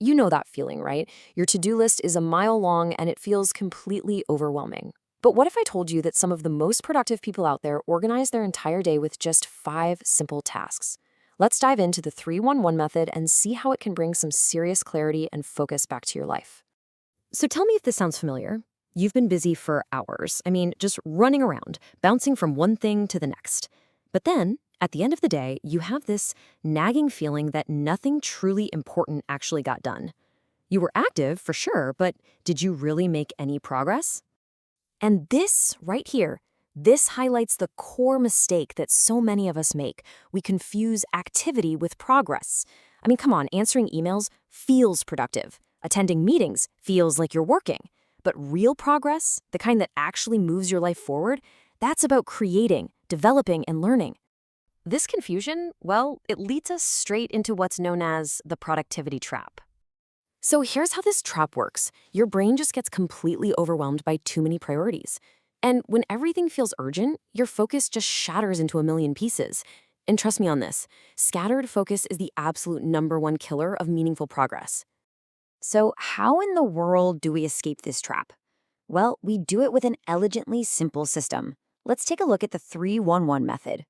You know that feeling, right? Your to-do list is a mile long and it feels completely overwhelming. But what if I told you that some of the most productive people out there organize their entire day with just 5 simple tasks? Let's dive into the 311 method and see how it can bring some serious clarity and focus back to your life. So tell me if this sounds familiar. You've been busy for hours. I mean, just running around, bouncing from one thing to the next. But then, at the end of the day, you have this nagging feeling that nothing truly important actually got done. You were active, for sure, but did you really make any progress? And this right here, this highlights the core mistake that so many of us make. We confuse activity with progress. I mean, come on, answering emails feels productive. Attending meetings feels like you're working. But real progress, the kind that actually moves your life forward, that's about creating, developing, and learning. This confusion, well, it leads us straight into what's known as the productivity trap. So here's how this trap works. Your brain just gets completely overwhelmed by too many priorities. And when everything feels urgent, your focus just shatters into a million pieces. And trust me on this, scattered focus is the absolute #1 killer of meaningful progress. So, how in the world do we escape this trap? Well, we do it with an elegantly simple system. Let's take a look at the 311 method.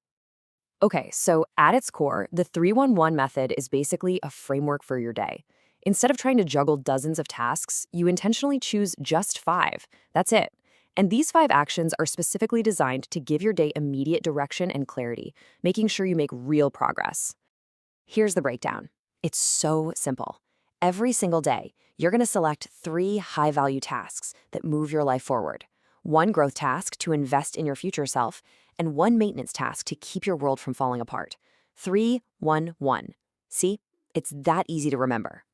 Okay, so at its core, the 311 method is basically a framework for your day. Instead of trying to juggle dozens of tasks, you intentionally choose just 5. That's it. And these 5 actions are specifically designed to give your day immediate direction and clarity, making sure you make real progress. Here's the breakdown. It's so simple. Every single day, you're going to select 3 high-value tasks that move your life forward. 1 growth task to invest in your future self, and 1 maintenance task to keep your world from falling apart. 3-1-1. See? It's that easy to remember.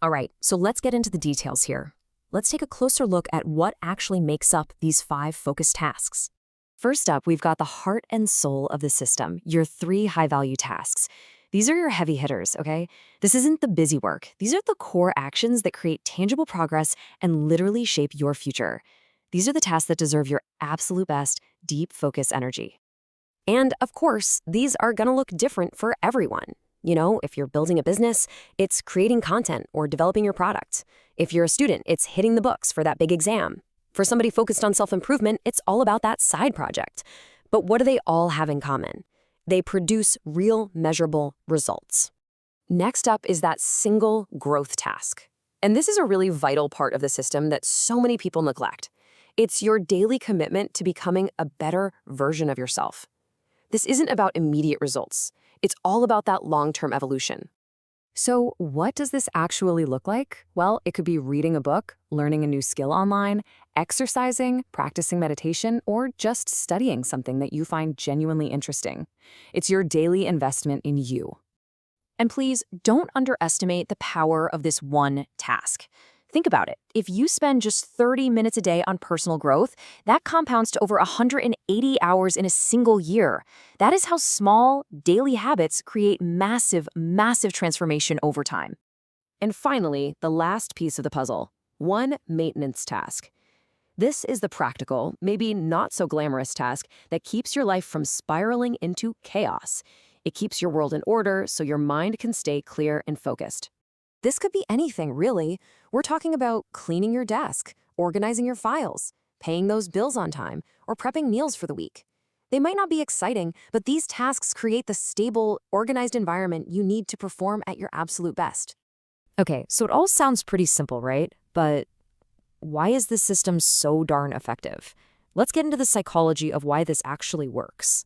All right, so let's get into the details here. Let's take a closer look at what actually makes up these 5 focused tasks. First up, we've got the heart and soul of the system, your 3 high-value tasks. These are your heavy hitters, okay? This isn't the busy work. These are the core actions that create tangible progress and literally shape your future. These are the tasks that deserve your absolute best, deep focus energy. And of course, these are gonna look different for everyone. You know, if you're building a business, it's creating content or developing your product. If you're a student, it's hitting the books for that big exam. For somebody focused on self-improvement, it's all about that side project. But what do they all have in common? They produce real, measurable results. Next up is that single growth task. And this is a really vital part of the system that so many people neglect. It's your daily commitment to becoming a better version of yourself. This isn't about immediate results. It's all about that long-term evolution. So what does this actually look like? Well, it could be reading a book, learning a new skill online, exercising, practicing meditation, or just studying something that you find genuinely interesting. It's your daily investment in you. And please don't underestimate the power of this one task. Think about it. If you spend just 30 minutes a day on personal growth, that compounds to over 180 hours in a single year. That is how small, daily habits create massive, massive transformation over time. And finally, the last piece of the puzzle, 1 maintenance task. This is the practical, maybe not so glamorous task that keeps your life from spiraling into chaos. It keeps your world in order so your mind can stay clear and focused. This could be anything, really. We're talking about cleaning your desk, organizing your files, paying those bills on time, or prepping meals for the week. They might not be exciting, but these tasks create the stable, organized environment you need to perform at your absolute best. Okay, so it all sounds pretty simple, right? But why is this system so darn effective? Let's get into the psychology of why this actually works.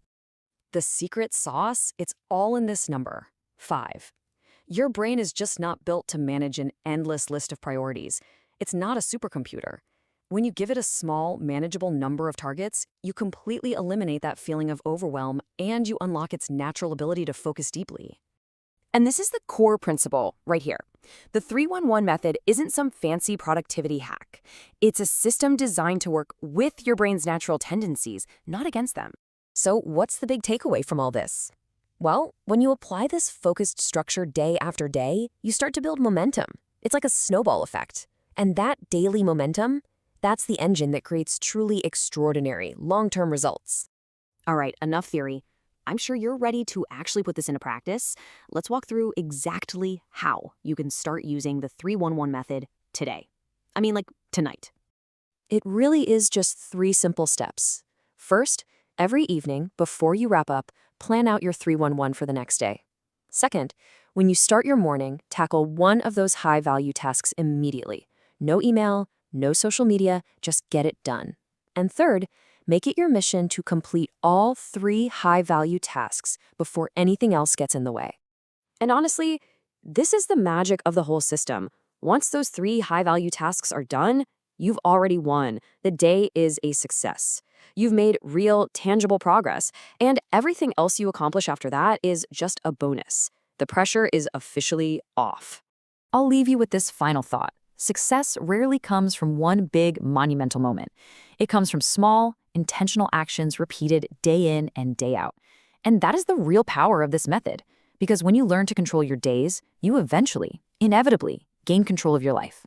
The secret sauce, it's all in this number, 5. Your brain is just not built to manage an endless list of priorities. It's not a supercomputer. When you give it a small, manageable number of targets, you completely eliminate that feeling of overwhelm and you unlock its natural ability to focus deeply. And this is the core principle right here. The 311 method isn't some fancy productivity hack. It's a system designed to work with your brain's natural tendencies, not against them. So what's the big takeaway from all this? Well, when you apply this focused structure day after day, you start to build momentum. It's like a snowball effect. And that daily momentum, that's the engine that creates truly extraordinary, long-term results. All right, enough theory. I'm sure you're ready to actually put this into practice. Let's walk through exactly how you can start using the 311 method today. I mean, like tonight. It really is just 3 simple steps. First, every evening, before you wrap up, plan out your 311 for the next day. Second, when you start your morning, tackle one of those high-value tasks immediately. No email, no social media, just get it done. And third, make it your mission to complete all 3 high-value tasks before anything else gets in the way. And honestly, this is the magic of the whole system. Once those 3 high-value tasks are done, you've already won. The day is a success. You've made real, tangible progress, and everything else you accomplish after that is just a bonus. The pressure is officially off. I'll leave you with this final thought. Success rarely comes from one big, monumental moment. It comes from small, intentional actions repeated day in and day out. And that is the real power of this method. Because when you learn to control your days, you eventually, inevitably, gain control of your life.